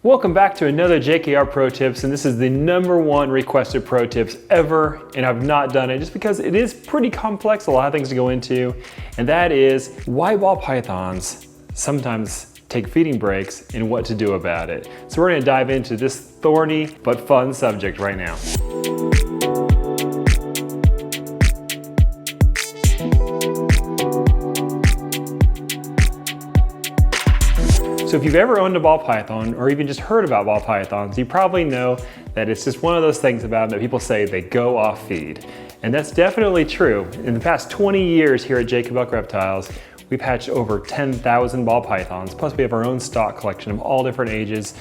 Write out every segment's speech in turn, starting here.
Welcome back to another JKR Pro Tips, and this is the #1 requested Pro Tips ever, and I've not done it just because it is pretty complex, a lot of things to go into, and that is why ball pythons sometimes take feeding breaks and what to do about it. So we're going to dive into this thorny but fun subject right now. So if you've ever owned a ball python or even just heard about ball pythons, you probably know that it's just one of those things about them that people say they go off feed. And that's definitely true. In the past 20 years here at Kobylka Reptiles, we've hatched over 10,000 ball pythons, plus we have our own stock collection of all different ages.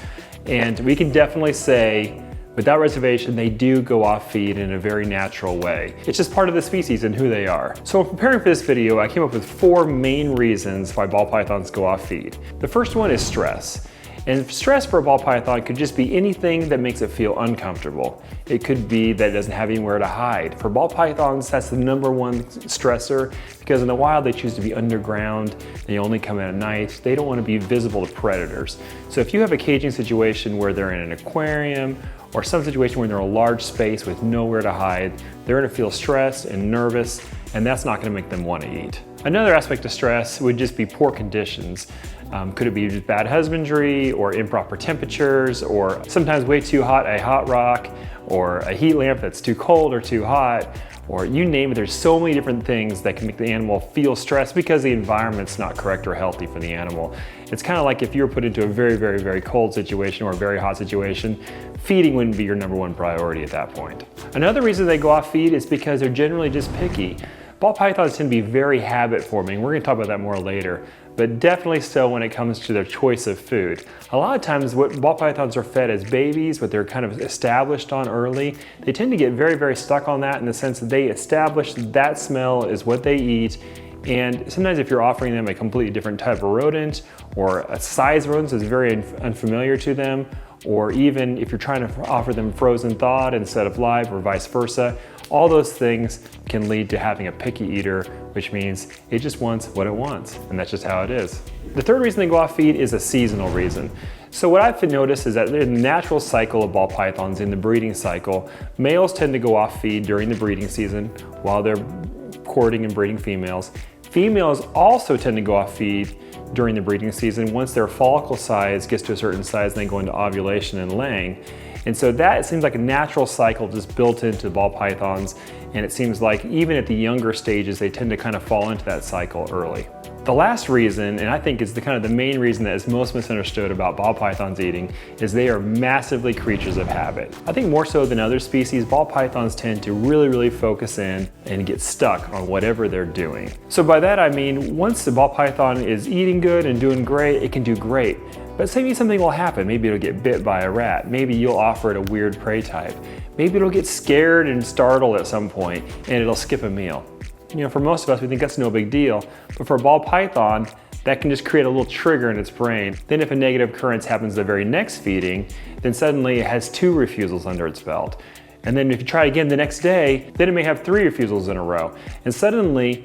And we can definitely say, without reservation, they do go off feed in a very natural way. It's just part of the species and who they are. So in preparing for this video, I came up with 4 main reasons why ball pythons go off feed. The first one is stress. And stress for a ball python could just be anything that makes it feel uncomfortable. It could be that it doesn't have anywhere to hide. For ball pythons, that's the #1 stressor, because in the wild they choose to be underground, they only come in at night, they don't want to be visible to predators. So if you have a caging situation where they're in an aquarium, or some situation where they're in a large space with nowhere to hide, they're going to feel stressed and nervous, and that's not going to make them want to eat. Another aspect of stress would just be poor conditions. Could it be just bad husbandry or improper temperatures, or sometimes way too hot a hot rock, or a heat lamp that's too cold or too hot, or you name it. There's so many different things that can make the animal feel stressed because the environment's not correct or healthy for the animal. It's kind of like if you were put into a very cold situation or a very hot situation, feeding wouldn't be your #1 priority at that point. Another reason they go off feed is because they're generally just picky. Ball pythons tend to be very habit forming. We're going to talk about that more later, but definitely so when it comes to their choice of food. A lot of times what ball pythons are fed as babies, what they're kind of established on early, they tend to get very stuck on that in the sense that they establish that smell is what they eat. And sometimes if you're offering them a completely different type of rodent or a size of rodent that's very unfamiliar to them, or even if you're trying to offer them frozen thawed instead of live or vice versa, all those things can lead to having a picky eater, which means it just wants what it wants, and that's just how it is. The third reason they go off feed is a seasonal reason. So what I've noticed is that in the natural cycle of ball pythons, in the breeding cycle, males tend to go off feed during the breeding season while they're courting and breeding females. Females also tend to go off feed during the breeding season once their follicle size gets to a certain size and they go into ovulation and laying. And so that seems like a natural cycle just built into ball pythons, and it seems like even at the younger stages they tend to kind of fall into that cycle early. The last reason, and I think is the main reason that is most misunderstood about ball pythons eating, is they are massively creatures of habit. I think more so than other species, ball pythons tend to really focus in and get stuck on whatever they're doing. So by that I mean, once the ball python is eating good and doing great, it can do great. But maybe something will happen. Maybe it'll get bit by a rat. Maybe you'll offer it a weird prey type. Maybe it'll get scared and startled at some point and it'll skip a meal. You know, for most of us, we think that's no big deal, but for a ball python, that can just create a little trigger in its brain. Then if a negative occurrence happens the very next feeding, then suddenly it has 2 refusals under its belt. And then if you try again the next day, then it may have 3 refusals in a row. And suddenly,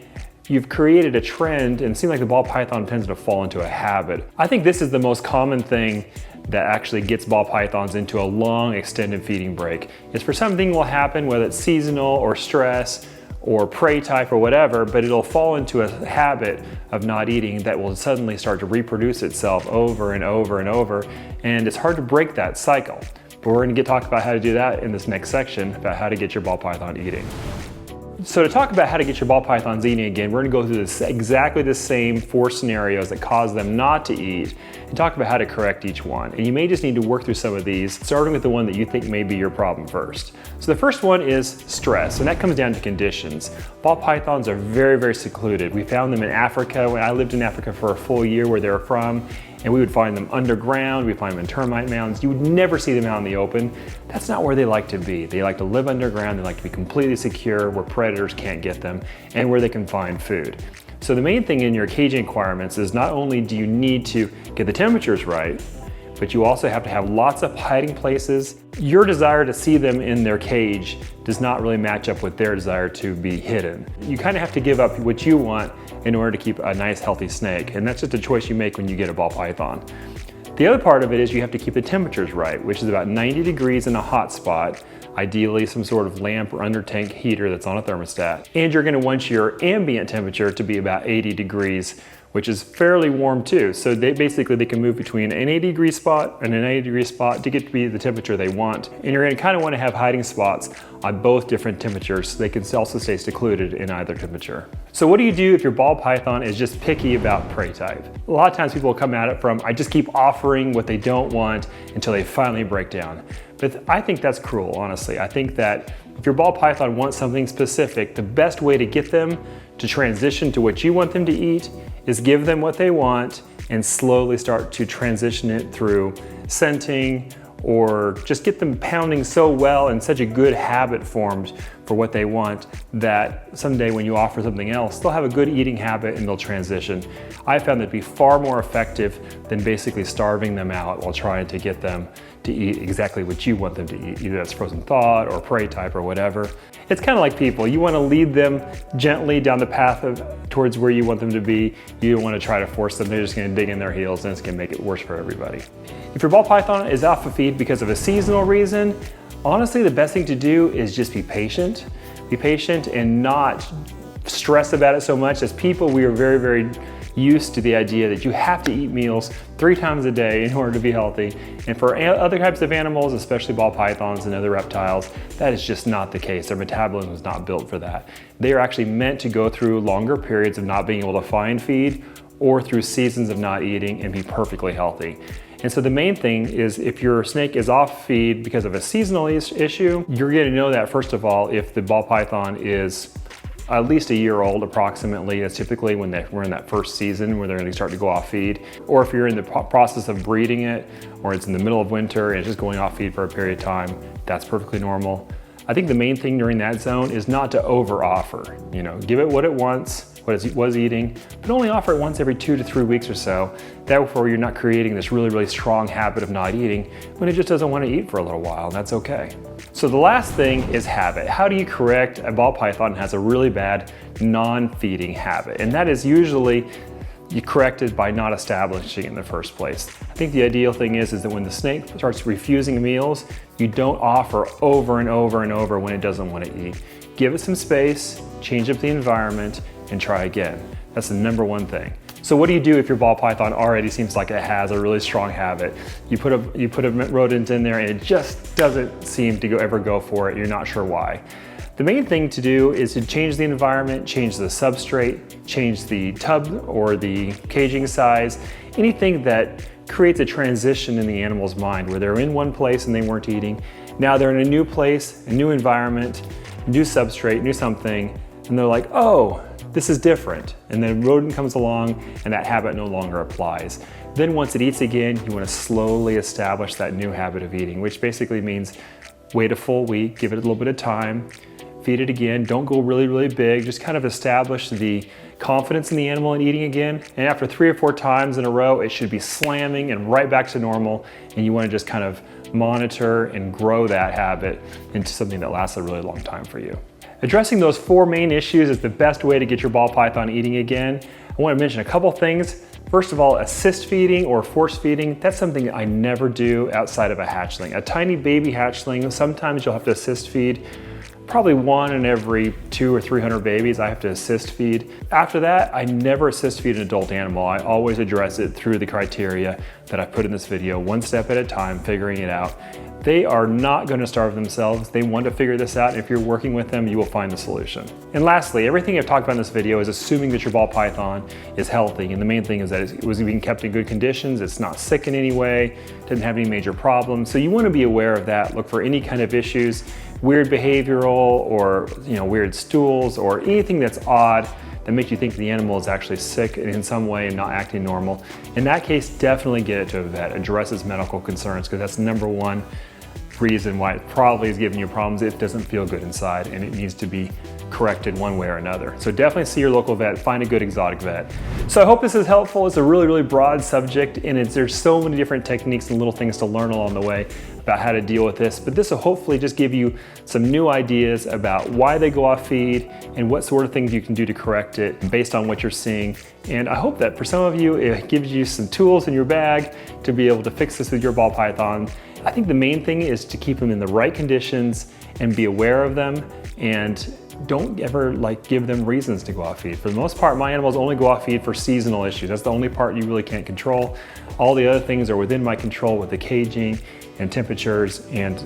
you've created a trend, and it seems like the ball python tends to fall into a habit. I think this is the most common thing that actually gets ball pythons into a long extended feeding break. Is for something will happen, whether it's seasonal or stress, or prey type or whatever, but it'll fall into a habit of not eating that will suddenly start to reproduce itself over and over, and it's hard to break that cycle. But we're going to talk about how to do that in this next section, about how to get your ball python eating. So to talk about how to get your ball pythons eating again, we're going to go through exactly the same 4 scenarios that cause them not to eat and talk about how to correct each one. And you may just need to work through some of these, starting with the one that you think may be your problem first. So the first one is stress, and that comes down to conditions. Ball pythons are very secluded. We found them in Africa. When I lived in Africa for a full year where they were from, and we would find them underground, we'd find them in termite mounds. You would never see them out in the open. That's not where they like to be. They like to live underground, they like to be completely secure where predators can't get them and where they can find food. So the main thing in your caging requirements is not only do you need to get the temperatures right, but you also have to have lots of hiding places. Your desire to see them in their cage does not really match up with their desire to be hidden. You kind of have to give up what you want in order to keep a nice healthy snake, and that's just a choice you make when you get a ball python. The other part of it is you have to keep the temperatures right, which is about 90 degrees in a hot spot, ideally some sort of lamp or under tank heater that's on a thermostat. And you're gonna want your ambient temperature to be about 80 degrees, which is fairly warm too. So they can move between an 80 degree spot and an 90 degree spot to get to be the temperature they want. And you're gonna kind of want to have hiding spots on both different temperatures so they can also stay secluded in either temperature. So what do you do if your ball python is just picky about prey type? A lot of times people will come at it from, I just keep offering what they don't want until they finally break down. But I think that's cruel, honestly. I think that if your ball python wants something specific, the best way to get them to transition to what you want them to eat is give them what they want and slowly start to transition it through scenting, or just get them pounding so well and such a good habit formed for what they want that someday when you offer something else, they'll have a good eating habit and they'll transition. I found that to be far more effective than basically starving them out while trying to get them to eat exactly what you want them to eat, either that's frozen thawed or prey type or whatever. It's kind of like people. You want to lead them gently down the path towards where you want them to be. You don't want to try to force them. They're just going to dig in their heels and it's going to make it worse for everybody. If your ball python is off of feed because of a seasonal reason, honestly, the best thing to do is just be patient. Be patient and not stress about it so much. As people, we are very, very used to the idea that you have to eat meals 3 times a day in order to be healthy. And for other types of animals, especially ball pythons and other reptiles, that is just not the case. Their metabolism is not built for that. They are actually meant to go through longer periods of not being able to find feed or through seasons of not eating and be perfectly healthy. And so the main thing is if your snake is off feed because of a seasonal issue, you're going to know that first of all if the ball python is at least a year old approximately. That's typically when we're in that first season where they're going to start to go off feed. Or if you're in the process of breeding it, or it's in the middle of winter and it's just going off feed for a period of time, that's perfectly normal. I think the main thing during that zone is not to over offer. You know, give it what it wants, what it was eating, but only offer it once every 2 to 3 weeks or so. Therefore, you're not creating this really, really strong habit of not eating when it just doesn't want to eat for a little while, and that's okay. So the last thing is habit. How do you correct a ball python has a really bad non-feeding habit? And that is usually you correct it by not establishing it in the first place. I think the ideal thing is that when the snake starts refusing meals, you don't offer over and over and over when it doesn't want to eat. Give it some space, change up the environment, and try again. That's the number one thing. So what do you do if your ball python already seems like it has a really strong habit? You put a rodent in there and it just doesn't seem to ever go for it. You're not sure why. The main thing to do is to change the environment, change the substrate, change the tub or the caging size, anything that creates a transition in the animal's mind where they're in one place and they weren't eating. Now they're in a new place, a new environment, new substrate, new something, and they're like, oh, this is different. And then rodent comes along and that habit no longer applies. Then once it eats again, you want to slowly establish that new habit of eating, which basically means wait a full week, give it a little bit of time, feed it again, don't go really, really big, just kind of establish the confidence in the animal in eating again. And after 3 or 4 times in a row, it should be slamming and right back to normal. And you want to just kind of monitor and grow that habit into something that lasts a really long time for you. Addressing those 4 main issues is the best way to get your ball python eating again. I want to mention a couple things. First of all, assist feeding or force feeding, that's something I never do outside of a hatchling. A tiny baby hatchling, sometimes you'll have to assist feed. Probably 1 in every 200 or 300 babies I have to assist feed. After that, I never assist feed an adult animal. I always address it through the criteria that I put in this video, 1 step at a time, figuring it out. They are not going to starve themselves. They want to figure this out. And if you're working with them, you will find the solution. And lastly, everything I've talked about in this video is assuming that your ball python is healthy. And the main thing is that it was being kept in good conditions. It's not sick in any way, doesn't have any major problems. So you want to be aware of that. Look for any kind of issues, weird behavioral or weird stools or anything that's odd that makes you think the animal is actually sick in some way and not acting normal. In that case, definitely get it to a vet. Address its medical concerns because that's number 1 reason why it probably is giving you problems. It doesn't feel good inside and it needs to be corrected one way or another. So definitely see your local vet, find a good exotic vet. So I hope this is helpful. It's a really, really broad subject, and there's so many different techniques and little things to learn along the way about how to deal with this, but this will hopefully just give you some new ideas about why they go off feed and what sort of things you can do to correct it based on what you're seeing. And I hope that for some of you, it gives you some tools in your bag to be able to fix this with your ball python. I think the main thing is to keep them in the right conditions and be aware of them, and don't ever give them reasons to go off feed. For the most part, my animals only go off feed for seasonal issues. That's the only part you really can't control. All the other things are within my control with the caging and temperatures and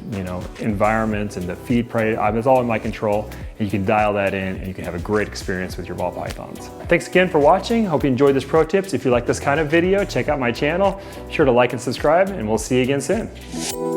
environments and the feed price. It's all in my control, and you can dial that in and you can have a great experience with your ball pythons. Thanks again for watching. Hope you enjoyed this pro tips. If you like this kind of video, check out my channel. Be sure to like and subscribe, and we'll see you again soon.